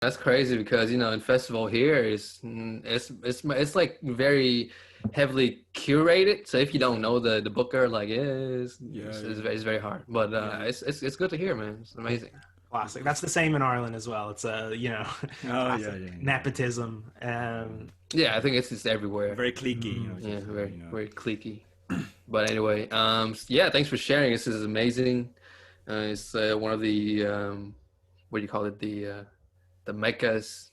That's crazy because in festival here it's like very heavily curated. So if you don't know the booker, like it's very hard. But it's good to hear, man. It's amazing. Classic. That's the same in Ireland as well. It's Oh classic nepotism. Yeah, I think it's just everywhere. Very cliquey, very cliquey. But anyway, yeah, thanks for sharing. This is amazing. It's one of the what do you call it? The meccas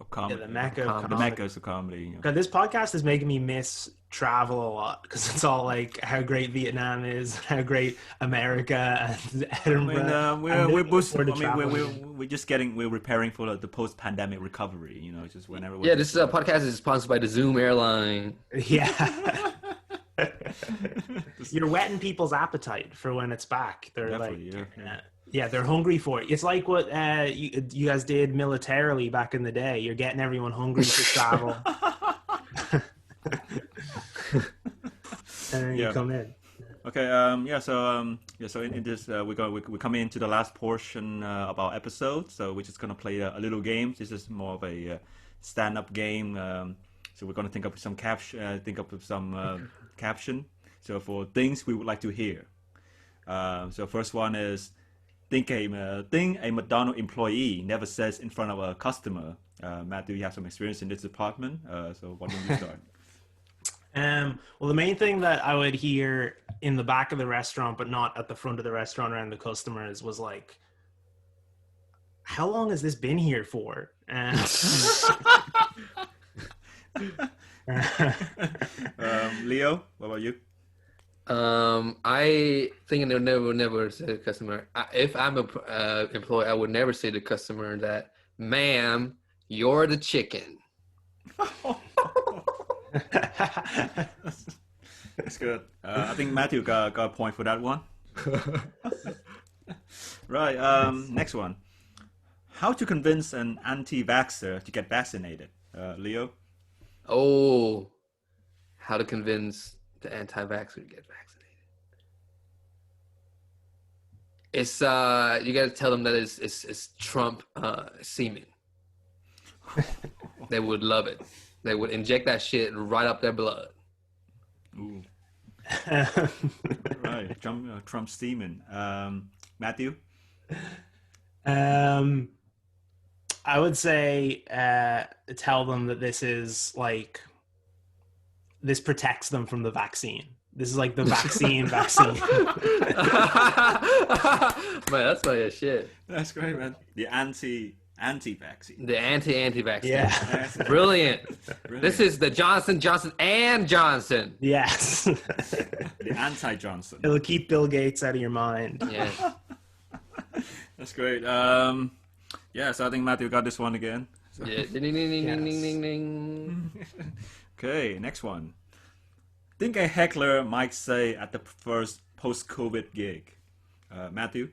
of comedy. Yeah, the mecca of The comedy. meccas of comedy. God, this podcast is making me miss travel a lot because it's all like how great Vietnam is, how great America and Edinburgh. We're preparing for the post-pandemic recovery. Just whenever. Yeah, this podcast is sponsored by the Zoom airline. Yeah. You're whetting people's appetite for when it's back. They're Definitely, they're hungry for it. It's like what you guys did militarily back in the day. You're getting everyone hungry to travel. And then you come in. Okay. So in this, we're coming into the last portion of our episode. So we're just gonna play a little game. This is more of a stand-up game. So we're gonna think up some caption. So for things we would like to hear. So first one is think a McDonald's employee never says in front of a customer. Matt, do you have some experience in this department? So why don't you start? Well, the main thing that I would hear in the back of the restaurant, but not at the front of the restaurant around the customers, was like, "How long has this been here for?" Leo, what about you? I think I never say to the customer. If I'm a employee, I would never say to the customer that, "Ma'am, you're the chicken." That's good. I think Matthew got a point for that one. Right. Next one. How to convince an anti-vaxxer to get vaccinated? Leo? Oh, how to convince the anti-vaxxer to get vaccinated? It's you got to tell them that it's Trump semen. They would love it. They would inject that shit right up their blood. Ooh. Right, Trump semen. Matthew? I would say tell them that this protects them from the vaccine. This is like the vaccine. Man, that's funny as shit. That's great, man. The anti-vaccine. The anti-vaccine. Yeah. Brilliant. This is the Johnson and Johnson. Yes. The anti-Johnson. It'll keep Bill Gates out of your mind. Yeah. That's great. So I think Matthew got this one again. So. Yeah. Ding, ding, ding. Okay, next one. Think a heckler might say at the first post-COVID gig. Matthew?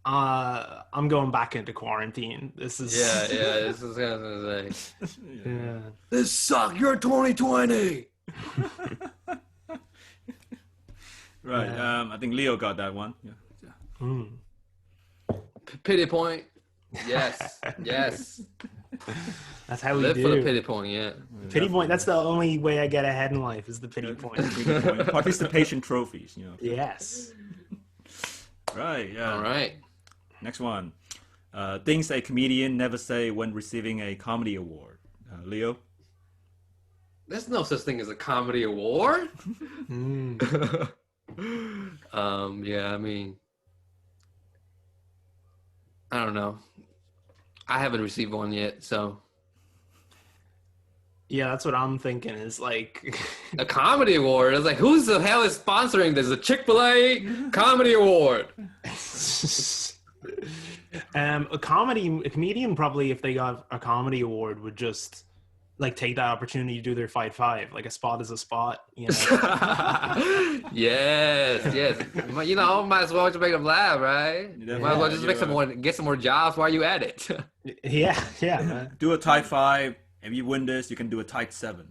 I'm going back into quarantine. This is This is kind of say. Yeah. This sucks. You're 2020. Right. I think Leo got that one. Yeah. Pity point. Yes. Yes. That's how we live do. for the pity point. Yeah. Pity point. That's the only way I get ahead in life is the pity point. Participation trophies. Yes. Right. Yeah. All right. Next one. Things a comedian never say when receiving a comedy award. Leo? There's no such thing as a comedy award. Yeah, I mean, I don't know. I haven't received one yet, so. Yeah, that's what I'm thinking is like a comedy award. It's like, who's the hell is sponsoring this? A Chick-fil-A comedy award. A comedian probably, if they got a comedy award, would just like take that opportunity to do their fight five. Like a spot is a spot, you know. Yes. You know, might as well just make them laugh, right? Might as well just get some more jobs while you at it. Yeah, man. Do a tight 5. If you win this, you can do a tight 7.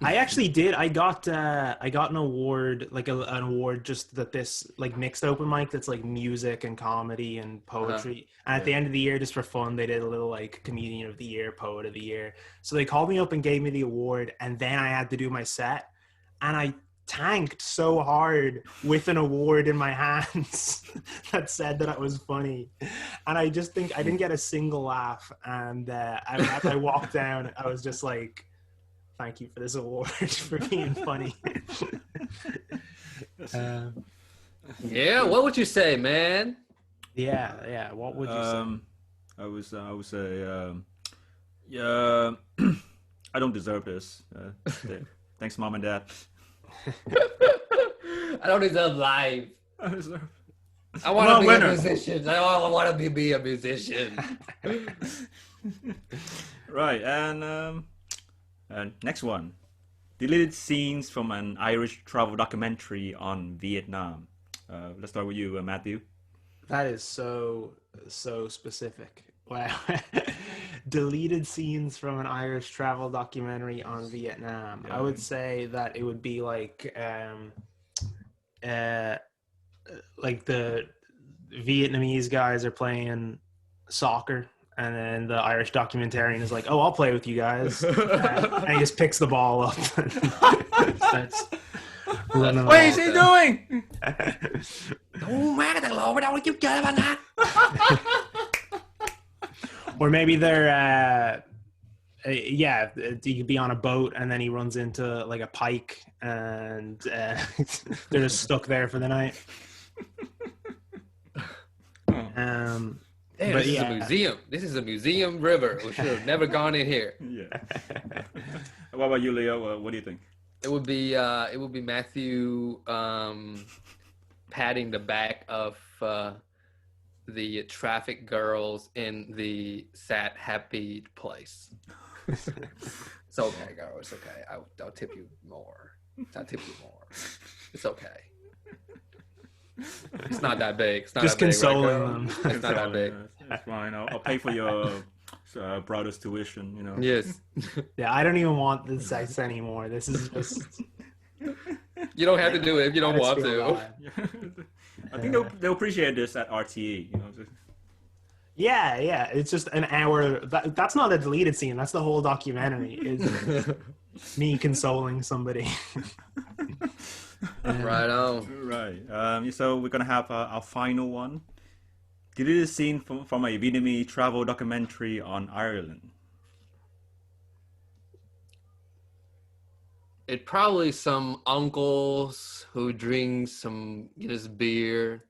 I actually did. I got an award, like an award just that this like mixed open mic that's like music and comedy and poetry. And at the end of the year, just for fun, they did a little like comedian of the year, poet of the year. So they called me up and gave me the award, and then I had to do my set, and I tanked so hard with an award in my hands that said that it was funny, and I just think I didn't get a single laugh. And as I walked down, I was just like, "Thank you for this award for being funny." Yeah, what would you say, man? Yeah. What would you say? I would say, yeah, I don't deserve this. Thanks, mom and dad. I don't deserve life. I deserve. I want to be a musician. I want to be a musician. Right, and next one. Deleted scenes from an Irish travel documentary on Vietnam. Let's start with you, Matthew. That is so specific. Wow. Deleted scenes from an Irish travel documentary on Vietnam. Yeah. I would say that it would be like the Vietnamese guys are playing soccer, and then the Irish documentarian is like, "Oh, I'll play with you guys," and he just picks the ball up. Starts running. What is he doing? Or maybe they're you could be on a boat, and then he runs into like a pike, and they're just stuck there for the night. Damn, but this is a museum. This is a museum river. We should have never gone in here. Yeah. What about you, Leo? What do you think? It would be Matthew patting the back of the traffic girls in the sad happy place. It's okay, girl. It's okay. I'll tip you more. I'll tip you more. It's okay. It's not that big. It's not just that big, consoling right, them. It's not that big. It's fine. I'll pay for your brother's tuition. You know. Yes. Yeah, I don't even want the sex anymore. This is just. You don't have to do it if you don't want to. I think they'll appreciate this at RTE. You know. Yeah. It's just an hour. That's not a deleted scene. That's the whole documentary. Is me consoling somebody. Right on. Right. So we're gonna have our final one. Deleted scene from a Vietnamese travel documentary on Ireland. It probably some uncles who drink some Guinness beer,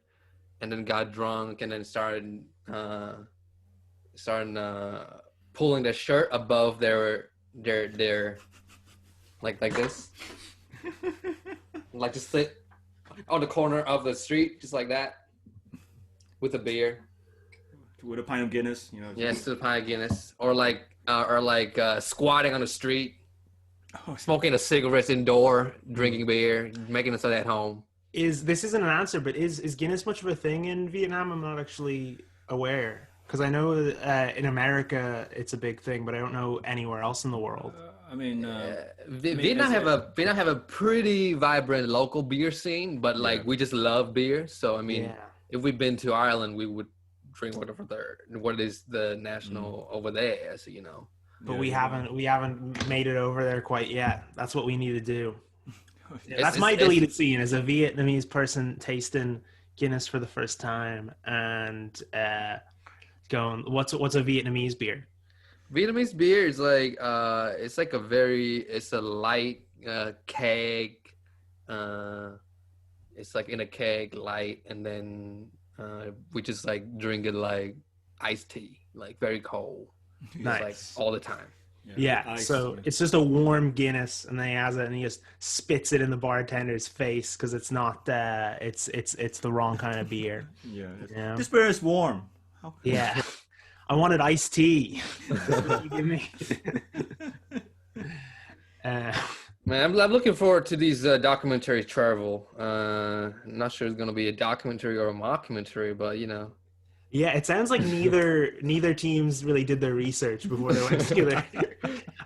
and then got drunk, and then started pulling their shirt above their like this, like just sit on the corner of the street, just like that, with a beer. With a pint of Guinness, you know. Yes, to the pint of Guinness, or squatting on the street. Smoking a cigarette indoor, drinking beer, making it at home. This isn't an answer, but is Guinness much of a thing in Vietnam? I'm not actually aware, because I know in America it's a big thing, but I don't know anywhere else in the world. Vietnam have a pretty vibrant local beer scene, but we just love beer. So I mean, if we've been to Ireland, we would drink what is the national over there, so you know. But we haven't made it over there quite yet. That's what we need to do. That's my deleted scene, as a Vietnamese person tasting Guinness for the first time and going, what's a Vietnamese beer? Vietnamese beer is it's a light keg. It's like in a keg, light, and then we just drink it like iced tea, like very cold. Nice. All the time. Yeah. So it's just a warm Guinness, and then he has it, and he just spits it in the bartender's face because it's not. It's the wrong kind of beer. Yeah. This beer is warm. Yeah. I wanted iced tea. What you give me? Man, I'm looking forward to these documentary travel. I'm not sure it's going to be a documentary or a mockumentary, but you know. Yeah, it sounds like neither teams really did their research before they went together.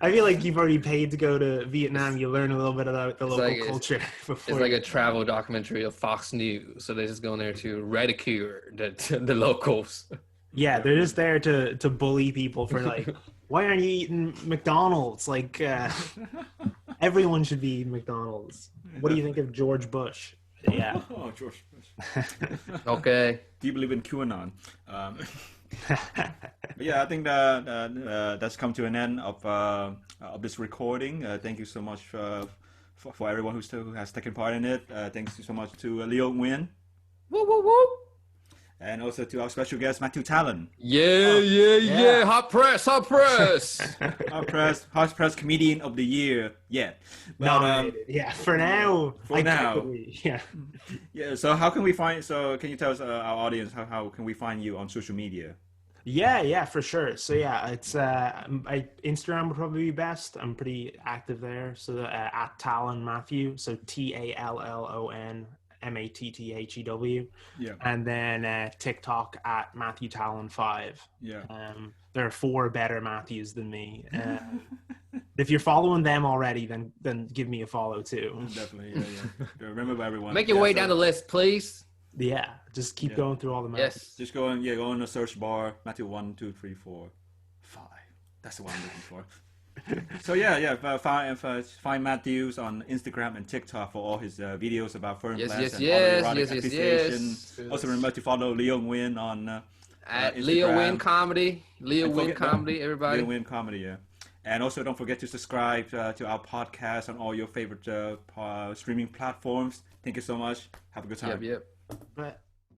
I feel like you've already paid to go to Vietnam. You learn a little bit about the local like culture before. It's like you... a travel documentary of Fox News, so they just go in there to ridicule the locals. Yeah, they're just there to bully people for like, why aren't you eating McDonald's? Like, everyone should be eating McDonald's. What do you think of George Bush? Yeah. Oh, George Bush. Okay. Do you believe in QAnon? But yeah, I think that that's come to an end of this recording. Thank you so much for everyone who has taken part in it. Thanks so much to Leo Nguyen. Woo woo woo. And also to our special guest, Matthew Tallon. Yeah. Hot press. Hot press comedian of the year. Yeah. But, yeah, for now. Yeah. Yeah, so how can we find, so can you tell us, our audience, how can we find you on social media? Yeah, for sure. So yeah, it's Instagram would probably be best. I'm pretty active there. So at Tallon Matthew, so TALLON MATTHEW. Yeah. And then TikTok at Matthew Tallon 5. Yeah. There are 4 better Matthews than me. If you're following them already, then give me a follow too. Definitely, yeah. Remember everyone. Make your way down the list, please. Yeah, just keep going through all the Matthews. Yes. Just go in the search bar, Matthew 1, 2, 3, 4, 5. That's the one I'm looking for. So find Matthews on Instagram and TikTok for all his videos about firm class and erotic appreciation. Also remember to follow Leo Nguyen on at Instagram. Leo Nguyen Comedy. Leo Nguyen Comedy, everybody. Leo Nguyen Comedy, yeah. And also don't forget to subscribe to our podcast on all your favorite streaming platforms. Thank you so much. Have a good time. Yep. But